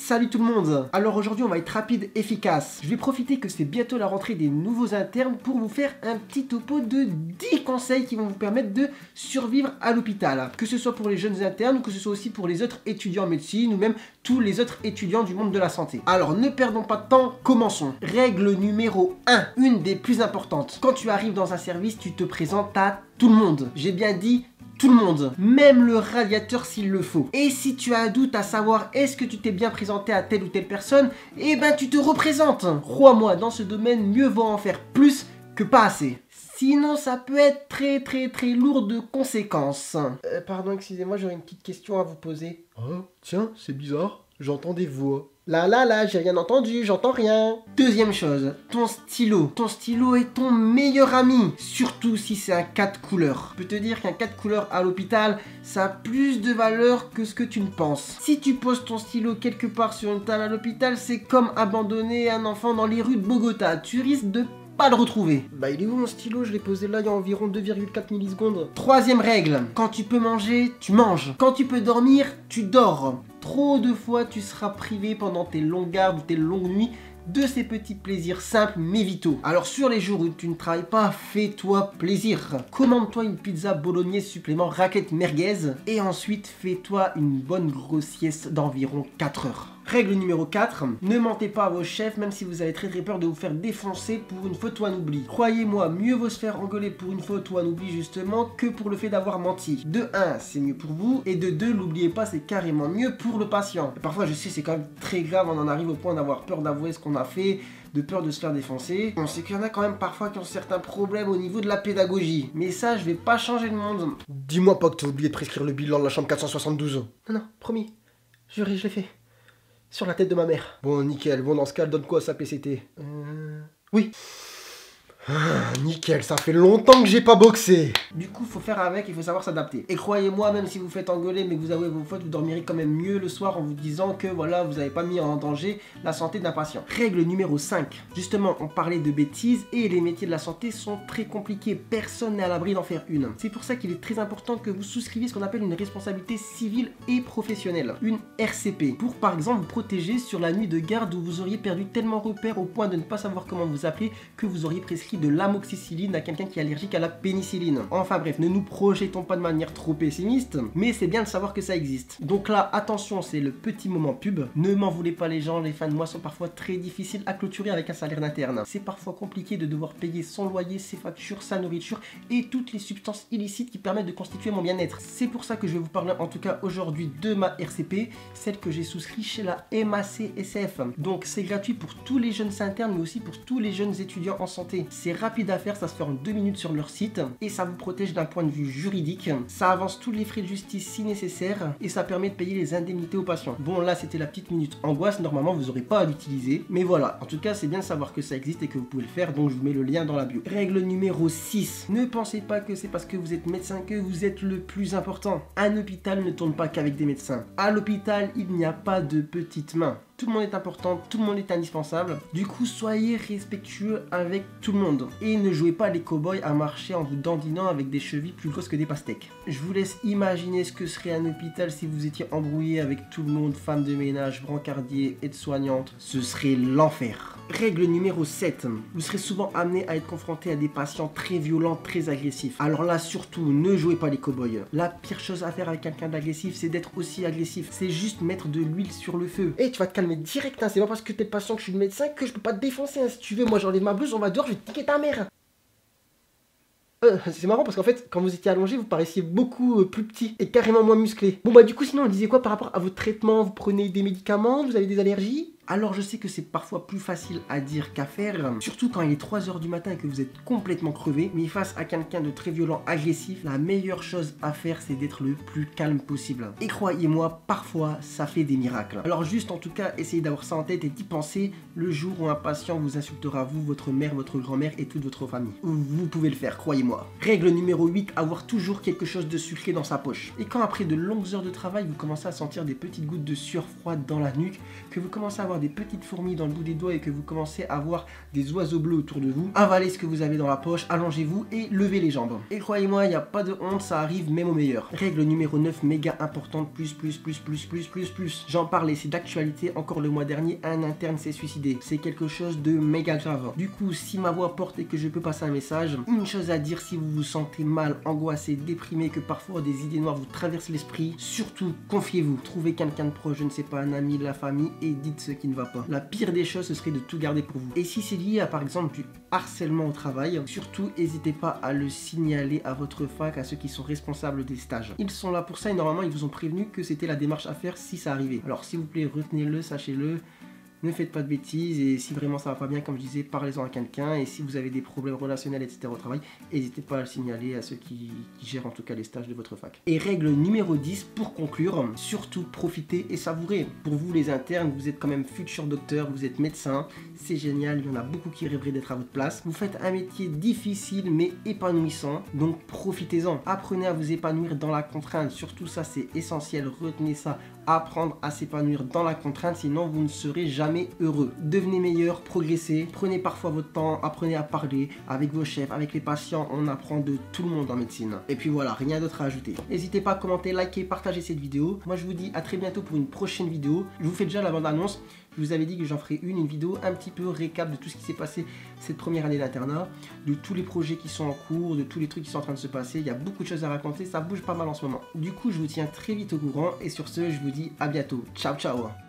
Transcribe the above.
Salut tout le monde. Alors aujourd'hui on va être rapide, efficace. Je vais profiter que c'est bientôt la rentrée des nouveaux internes pour vous faire un petit topo de 10 conseils qui vont vous permettre de survivre à l'hôpital. Que ce soit pour les jeunes internes ou que ce soit aussi pour les autres étudiants en médecine ou même tous les autres étudiants du monde de la santé. Alors ne perdons pas de temps, commençons. Règle numéro 1, une des plus importantes. Quand tu arrives dans un service, tu te présentes à tout le monde. J'ai bien dit tout le monde, même le radiateur s'il le faut. Et si tu as un doute à savoir est-ce que tu t'es bien présenté à telle ou telle personne, eh ben tu te représentes. Crois-moi, dans ce domaine, mieux vaut en faire plus que pas assez. Sinon, ça peut être très lourd de conséquences. Pardon, excusez-moi, j'aurais une petite question à vous poser. Oh, tiens, c'est bizarre, j'entends des voix. Là, j'ai rien entendu, j'entends rien. Deuxième chose, ton stylo. Ton stylo est ton meilleur ami, surtout si c'est un 4 couleurs. Je peux te dire qu'un 4 couleurs à l'hôpital, ça a plus de valeur que ce que tu ne penses. Si tu poses ton stylo quelque part sur une table à l'hôpital, c'est comme abandonner un enfant dans les rues de Bogota. Tu risques de pas le retrouver. Bah il est où mon stylo? Je l'ai posé là il y a environ 2,4 millisecondes. Troisième règle, quand tu peux manger, tu manges. Quand tu peux dormir, tu dors. Trop de fois tu seras privé pendant tes longues gardes ou tes longues nuits de ces petits plaisirs simples mais vitaux. Alors sur les jours où tu ne travailles pas, fais-toi plaisir. Commande-toi une pizza bolognaise supplément raclette merguez et ensuite fais-toi une bonne grosse sieste d'environ 4 heures. Règle numéro 4, ne mentez pas à vos chefs même si vous avez très peur de vous faire défoncer pour une faute ou un oubli. Croyez-moi, mieux vaut se faire engueuler pour une faute ou un oubli justement que pour le fait d'avoir menti. De 1, c'est mieux pour vous et de 2, n'oubliez pas, c'est carrément mieux pour le patient. Et parfois je sais c'est quand même très grave, on en arrive au point d'avoir peur d'avouer ce qu'on a fait, de peur de se faire défoncer. On sait qu'il y en a quand même parfois qui ont certains problèmes au niveau de la pédagogie. Mais ça, je vais pas changer le monde. Dis-moi pas que t'as oublié de prescrire le bilan de la chambre 472. Non, promis. Juré, je l'ai fait. Sur la tête de ma mère. Bon, nickel. Bon, dans ce cas, donne quoi à sa PCT? Oui. Ah, nickel, ça fait longtemps que j'ai pas boxé. Du coup, faut faire avec, il faut savoir s'adapter. Et croyez-moi, même si vous faites engueuler mais que vous avouez vos fautes, vous dormirez quand même mieux le soir en vous disant que voilà, vous n'avez pas mis en danger la santé d'un patient. Règle numéro 5. Justement, on parlait de bêtises et les métiers de la santé sont très compliqués. Personne n'est à l'abri d'en faire une. C'est pour ça qu'il est très important que vous souscriviez ce qu'on appelle une responsabilité civile et professionnelle. Une RCP. Pour par exemple vous protéger sur la nuit de garde où vous auriez perdu tellement repère au point de ne pas savoir comment vous appeler que vous auriez prescrit de l'amoxicilline à quelqu'un qui est allergique à la pénicilline. Enfin bref, ne nous projetons pas de manière trop pessimiste, mais c'est bien de savoir que ça existe. Donc là, attention, c'est le petit moment pub. Ne m'en voulez pas les gens, les fins de mois sont parfois très difficiles à clôturer avec un salaire d'interne. C'est parfois compliqué de devoir payer son loyer, ses factures, sa nourriture et toutes les substances illicites qui permettent de constituer mon bien-être. C'est pour ça que je vais vous parler en tout cas aujourd'hui de ma RCP, celle que j'ai souscrite chez la MACSF. Donc c'est gratuit pour tous les jeunes internes mais aussi pour tous les jeunes étudiants en santé. C'est rapide à faire, ça se fait en 2 minutes sur leur site et ça vous protège d'un point de vue juridique. Ça avance tous les frais de justice si nécessaire et ça permet de payer les indemnités aux patients. Bon là c'était la petite minute angoisse, normalement vous n'aurez pas à l'utiliser, mais voilà, en tout cas c'est bien de savoir que ça existe et que vous pouvez le faire, donc je vous mets le lien dans la bio. Règle numéro 6, ne pensez pas que c'est parce que vous êtes médecin que vous êtes le plus important. Un hôpital ne tourne pas qu'avec des médecins. À l'hôpital il n'y a pas de petites mains. Tout le monde est important, tout le monde est indispensable. Du coup, soyez respectueux avec tout le monde. Et ne jouez pas les cow-boys à marcher en vous dandinant avec des chevilles plus grosses que des pastèques. Je vous laisse imaginer ce que serait un hôpital si vous étiez embrouillé avec tout le monde, femme de ménage, brancardier, aide-soignante. Ce serait l'enfer. Règle numéro 7. Vous serez souvent amené à être confronté à des patients très violents, très agressifs. Alors là, surtout, ne jouez pas les cow-boys. La pire chose à faire avec quelqu'un d'agressif, c'est d'être aussi agressif. C'est juste mettre de l'huile sur le feu. Et tu vas te calmer direct, hein. C'est pas parce que t'es patient que je suis le médecin que je peux pas te défoncer, hein. Si tu veux, moi j'enlève ma blouse, on va dehors, je vais te piquer ta mère. C'est marrant parce qu'en fait, quand vous étiez allongé, vous paraissiez beaucoup plus petit et carrément moins musclé. Bon bah du coup, sinon on disait quoi par rapport à votre traitement? Vous prenez des médicaments? Vous avez des allergies? Alors je sais que c'est parfois plus facile à dire qu'à faire, surtout quand il est 3 h du matin et que vous êtes complètement crevé, mais face à quelqu'un de très violent, agressif, la meilleure chose à faire c'est d'être le plus calme possible. Et croyez-moi, parfois ça fait des miracles. Alors juste en tout cas, essayez d'avoir ça en tête et d'y penser le jour où un patient vous insultera, vous, votre mère, votre grand-mère et toute votre famille. Vous pouvez le faire, croyez-moi. Règle numéro 8, avoir toujours quelque chose de sucré dans sa poche. Et quand après de longues heures de travail, vous commencez à sentir des petites gouttes de sueur froide dans la nuque, que vous commencez à avoir avoir des petites fourmis dans le bout des doigts et que vous commencez à voir des oiseaux bleus autour de vous, avalez ce que vous avez dans la poche, allongez-vous et levez les jambes. Et croyez-moi, il n'y a pas de honte, ça arrive même au meilleur. Règle numéro 9, méga importante, plus. J'en parlais, c'est d'actualité, encore le mois dernier, un interne s'est suicidé. C'est quelque chose de méga grave. Du coup, si ma voix porte et que je peux passer un message, une chose à dire si vous vous sentez mal, angoissé, déprimé, que parfois des idées noires vous traversent l'esprit, surtout confiez-vous. Trouvez quelqu'un de proche, je ne sais pas, un ami, de la famille et dites ce qui ne va pas. La pire des choses, ce serait de tout garder pour vous. Et si c'est lié à par exemple du harcèlement au travail, surtout n'hésitez pas à le signaler à votre fac, à ceux qui sont responsables des stages. Ils sont là pour ça et normalement ils vous ont prévenu que c'était la démarche à faire si ça arrivait. Alors s'il vous plaît, retenez-le, sachez-le. Ne faites pas de bêtises et si vraiment ça va pas bien, comme je disais, parlez-en à quelqu'un. Et si vous avez des problèmes relationnels, etc. au travail, n'hésitez pas à le signaler à ceux qui gèrent en tout cas les stages de votre fac. Et règle numéro 10, pour conclure, surtout profitez et savourez. Pour vous les internes, vous êtes quand même futur docteur, vous êtes médecin, c'est génial, il y en a beaucoup qui rêveraient d'être à votre place. Vous faites un métier difficile mais épanouissant, donc profitez-en. Apprenez à vous épanouir dans la contrainte, surtout ça c'est essentiel, retenez ça. Apprendre à s'épanouir dans la contrainte, sinon vous ne serez jamais heureux. Devenez meilleur, progressez, prenez parfois votre temps, apprenez à parler avec vos chefs, avec les patients, on apprend de tout le monde en médecine. Et puis voilà, rien d'autre à ajouter. N'hésitez pas à commenter, liker, partager cette vidéo. Moi je vous dis à très bientôt pour une prochaine vidéo. Je vous fais déjà la bande-annonce. Je vous avais dit que j'en ferai une vidéo un petit peu récap de tout ce qui s'est passé cette première année d'internat, de tous les projets qui sont en cours, de tous les trucs qui sont en train de se passer. Il y a beaucoup de choses à raconter, ça bouge pas mal en ce moment. Du coup, je vous tiens très vite au courant et sur ce, je vous dis à bientôt. Ciao, ciao.